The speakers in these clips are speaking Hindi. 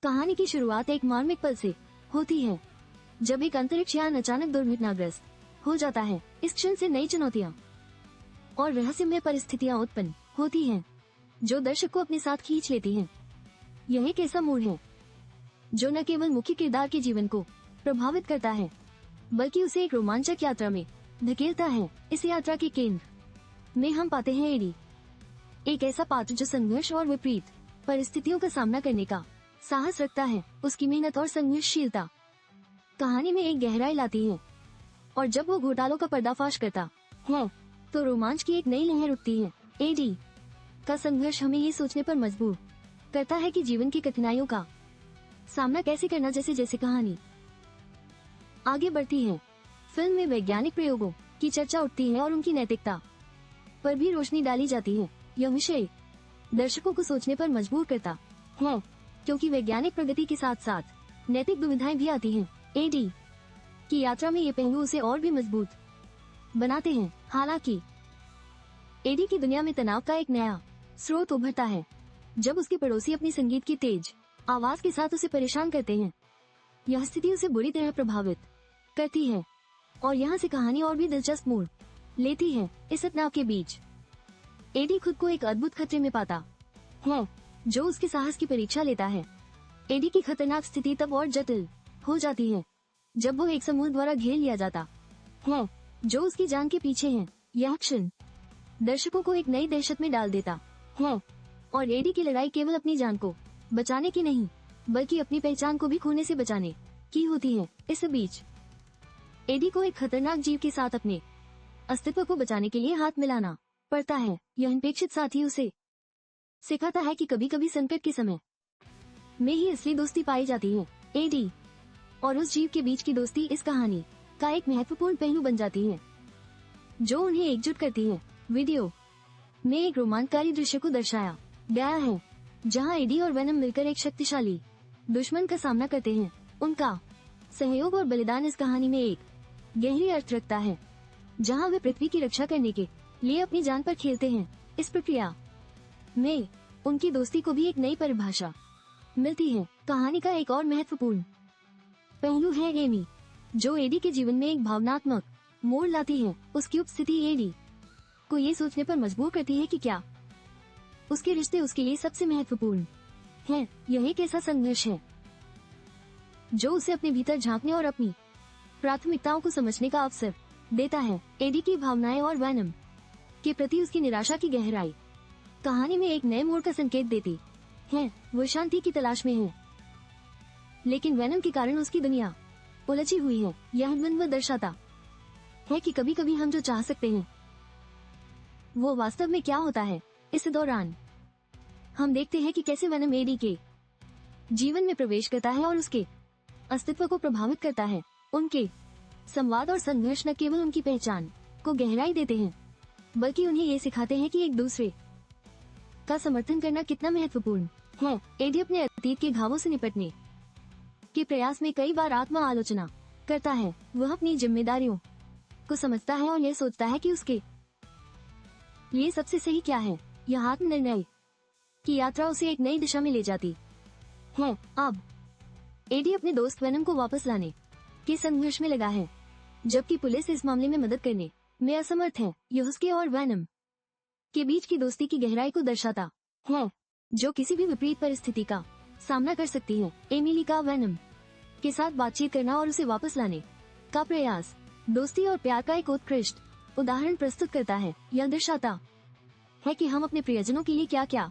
कहानी की शुरुआत एक मार्मिक पल से होती है, जब एक अंतरिक्ष यान अचानक दुर्घटनाग्रस्त हो जाता है। इस क्षण से नई चुनौतियां और रहस्यमय परिस्थितियां उत्पन्न होती हैं, जो दर्शक को अपने साथ खींच लेती हैं। यह एक ऐसा मोड़ है जो न केवल मुख्य किरदार के जीवन को प्रभावित करता है, बल्कि उसे एक रोमांचक यात्रा में धकेलता है। इस यात्रा के केंद्र में हम पाते हैं एडी, एक ऐसा पात्र जो संघर्ष और विपरीत परिस्थितियों का सामना करने का साहस रखता है। उसकी मेहनत और संघर्षशीलता कहानी में एक गहराई लाती है, और जब वो घोटालों का पर्दाफाश करता है तो रोमांच की एक नई लहर उठती है। एडी का संघर्ष हमें ये सोचने पर मजबूर करता है कि जीवन की कठिनाइयों का सामना कैसे करना। जैसे जैसे कहानी आगे बढ़ती है, फिल्म में वैज्ञानिक प्रयोगों की चर्चा उठती है और उनकी नैतिकता पर भी रोशनी डाली जाती है। यह विषय दर्शकों को सोचने पर मजबूर करता है, क्योंकि वैज्ञानिक प्रगति के साथ साथ नैतिक दुविधाएं भी आती हैं। एडी की यात्रा में ये पहलू उसे और भी मजबूत बनाते हैं। हालांकि एडी की दुनिया में तनाव का एक नया स्रोत उभरता है, जब उसके पड़ोसी अपनी संगीत की तेज आवाज के साथ उसे परेशान करते हैं। यह स्थिति उसे बुरी तरह प्रभावित करती है, और यहाँ से कहानी और भी दिलचस्प मोड़ लेती है। इस तनाव के बीच एडी खुद को एक अद्भुत खतरे में पाता है, जो उसके साहस की परीक्षा लेता है। एडी की खतरनाक स्थिति तब और जटिल हो जाती है जब वो एक समूह द्वारा घेर लिया जाता है, जो उसकी जान के पीछे है। यह क्षण दर्शकों को एक नई दहशत में डाल देता है, और एडी की लड़ाई केवल अपनी जान को बचाने की नहीं, बल्कि अपनी पहचान को भी खोने से बचाने की होती है। इस बीच एडी को एक खतरनाक जीव के साथ अपने अस्तित्व को बचाने के लिए हाथ मिलाना पड़ता है। यह अनपेक्षित साथी उसे सिखाता है कि कभी कभी संकट के समय में ही असली दोस्ती पाई जाती है। एडी और उस जीव के बीच की दोस्ती इस कहानी का एक महत्वपूर्ण पहलू बन जाती है, जो उन्हें एकजुट करती है। वीडियो में एक रोमांचकारी दृश्य को दर्शाया गया है, जहां एडी और वेनम मिलकर एक शक्तिशाली दुश्मन का सामना करते हैं। उनका सहयोग और बलिदान इस कहानी में एक गहरी अर्थ रखता है, जहां वे पृथ्वी की रक्षा करने के लिए अपनी जान पर खेलते हैं। इस प्रक्रिया में उनकी दोस्ती को भी एक नई परिभाषा मिलती है। कहानी का एक और महत्वपूर्ण पहलू है एमी, जो एडी के जीवन में एक भावनात्मक मोड़ लाती है। उसकी उपस्थिति एडी को ये सोचने पर मजबूर करती है कि क्या उसके रिश्ते उसके लिए सबसे महत्वपूर्ण हैं। यह एक ऐसा संघर्ष है जो उसे अपने भीतर झांकने और अपनी प्राथमिकताओं को समझने का अवसर देता है। एडी की भावनाएं और वेनम के प्रति उसकी निराशा की गहराई कहानी में एक नए मोड़ का संकेत देती है। वो शांति की तलाश में है, लेकिन वेनम के कारण उसकी दुनिया उलझी हुई है। यह द्वंद्व दर्शाता है कि कभी कभी हम जो चाह सकते हैं वो वास्तव में क्या होता है। इस दौरान हम देखते हैं कि कैसे वेनम एडी के जीवन में प्रवेश करता है और उसके अस्तित्व को प्रभावित करता है। उनके संवाद और संघर्ष न केवल उनकी पहचान को गहराई देते हैं, बल्कि उन्हें ये सिखाते हैं कि एक दूसरे का समर्थन करना कितना महत्वपूर्ण है। एडी अपने अतीत के घावों से निपटने के प्रयास में कई बार आत्म आलोचना करता है। वह अपनी जिम्मेदारियों को समझता है और यह सोचता है कि उसके लिए सबसे सही क्या है। यह आत्मनिर्णय की यात्रा उसे एक नई दिशा में ले जाती है। अब एडी अपने दोस्त वेनम को वापस लाने के संघर्ष में लगा है, जबकि पुलिस इस मामले में मदद करने में असमर्थ है। यह उसके और वेनम के बीच की दोस्ती की गहराई को दर्शाता है, जो किसी भी विपरीत परिस्थिति का सामना कर सकती है। एमिली का वेनम के साथ बातचीत करना और उसे वापस लाने का प्रयास दोस्ती और प्यार का एक उत्कृष्ट उदाहरण प्रस्तुत करता है। यह दर्शाता है कि हम अपने प्रियजनों के लिए क्या क्या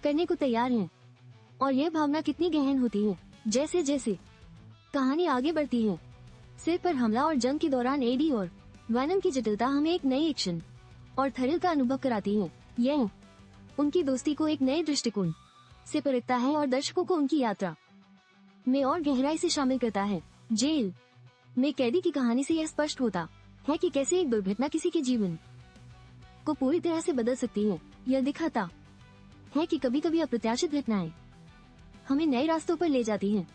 करने को तैयार हैं, और यह भावना कितनी गहन होती है। जैसे जैसे कहानी आगे बढ़ती है, सिर पर हमला और जंग के दौरान एडी और वेनम की जटिलता हमें एक नई एक्शन और थ्रिल का अनुभव कराती है। यह उनकी दोस्ती को एक नए दृष्टिकोण से परखता है और दर्शकों को उनकी यात्रा में और गहराई से शामिल करता है। जेल में कैदी की कहानी से यह स्पष्ट होता है कि कैसे एक दुर्घटना किसी के जीवन को पूरी तरह से बदल सकती है। यह दिखाता है कि कभी कभी अप्रत्याशित घटनाएं हमें नए रास्तों पर ले जाती हैं।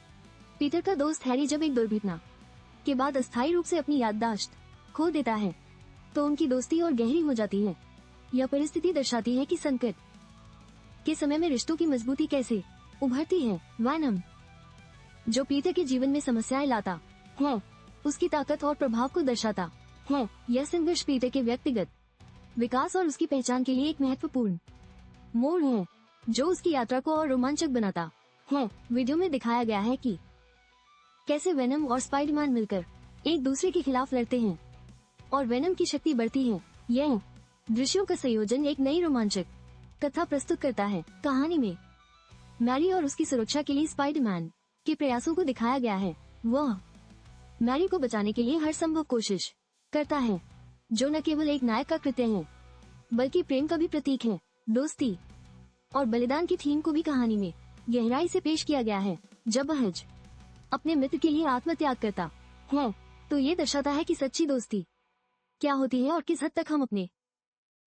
पीटर का दोस्त हैरी जब एक दुर्घटना के बाद अस्थायी रूप से अपनी याददाश्त खो देता है, तो उनकी दोस्ती और गहरी हो जाती है। यह परिस्थिति दर्शाती है कि संकट के समय में रिश्तों की मजबूती कैसे उभरती है। वेनम जो पीटर के जीवन में समस्याएं लाता है, उसकी ताकत और प्रभाव को दर्शाता है। यह संघर्ष पीटर के व्यक्तिगत विकास और उसकी पहचान के लिए एक महत्वपूर्ण मोड़ है, जो उसकी यात्रा को और रोमांचक बनाता है। वीडियो में दिखाया गया है कि कैसे वेनम और स्पाइडरमैन मिलकर एक दूसरे के खिलाफ लड़ते हैं और वेनम की शक्ति बढ़ती है। यह दृश्यों का संयोजन एक नई रोमांचक कथा प्रस्तुत करता है। कहानी में मैरी और उसकी सुरक्षा के लिए स्पाइडरमैन के प्रयासों को दिखाया गया है। वह मैरी को बचाने के लिए हर संभव कोशिश करता है, जो न केवल एक नायक का कृत्य है बल्कि प्रेम का भी प्रतीक है। दोस्ती और बलिदान की थीम को भी कहानी में गहराई से पेश किया गया है। जब हज अपने मित्र के लिए आत्मत्याग करता है, तो ये दर्शाता है कि सच्ची दोस्ती क्या होती है और किस हद तक हम अपने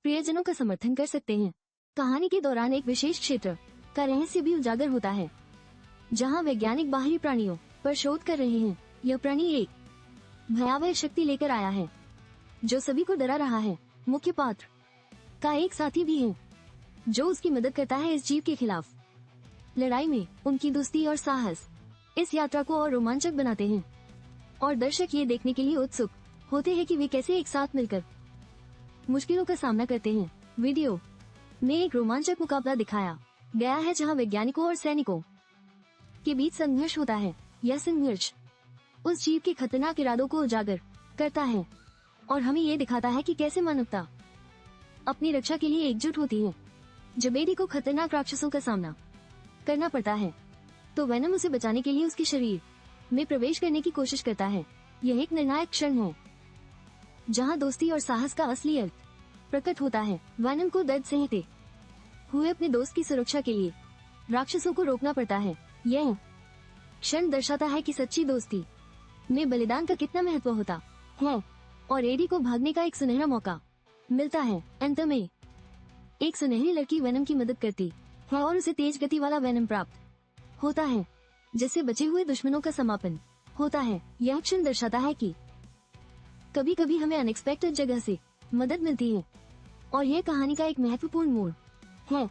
प्रियजनों का समर्थन कर सकते हैं। कहानी के दौरान एक विशेष क्षेत्र का रहस्य भी उजागर होता है, जहां वैज्ञानिक बाहरी प्राणियों पर शोध कर रहे हैं। यह प्राणी एक भयावह शक्ति लेकर आया है जो सभी को डरा रहा है। मुख्य पात्र का एक साथी भी है जो उसकी मदद करता है इस जीव के खिलाफ लड़ाई में। उनकी दोस्ती और साहस इस यात्रा को और रोमांचक बनाते हैं और दर्शक ये देखने के लिए उत्सुक होते हैं कि वे कैसे एक साथ मिलकर मुश्किलों का सामना करते हैं। वीडियो में एक रोमांचक मुकाबला दिखाया गया है जहां वैज्ञानिकों और सैनिकों के बीच संघर्ष होता है। यह संघर्ष उस जीव के खतरनाक इरादों को उजागर करता है और हमें ये दिखाता है कि कैसे मानवता अपनी रक्षा के लिए एकजुट होती है। जब एडी को खतरनाक राक्षसों का सामना करना पड़ता है, तो वेनम उसे बचाने के लिए उसके शरीर में प्रवेश करने की कोशिश करता है। यह एक निर्णायक क्षण है जहां दोस्ती और साहस का असली अर्थ प्रकट होता है। वेनम को दर्द सहते हुए अपने दोस्त की सुरक्षा के लिए राक्षसों को रोकना पड़ता है। यह क्षण दर्शाता है कि सच्ची दोस्ती में बलिदान का कितना महत्व होता है और एडी को भागने का एक सुनहरा मौका मिलता है। अंत में एक सुनहरी लड़की वेनम की मदद करती है और उसे तेज गति वाला वेनम प्राप्त होता है, जिससे बचे हुए दुश्मनों का समापन होता है। यह क्षण दर्शाता है कि कभी कभी हमें अनएक्सपेक्टेड जगह से मदद मिलती है और यह कहानी का एक महत्वपूर्ण मोड़ है।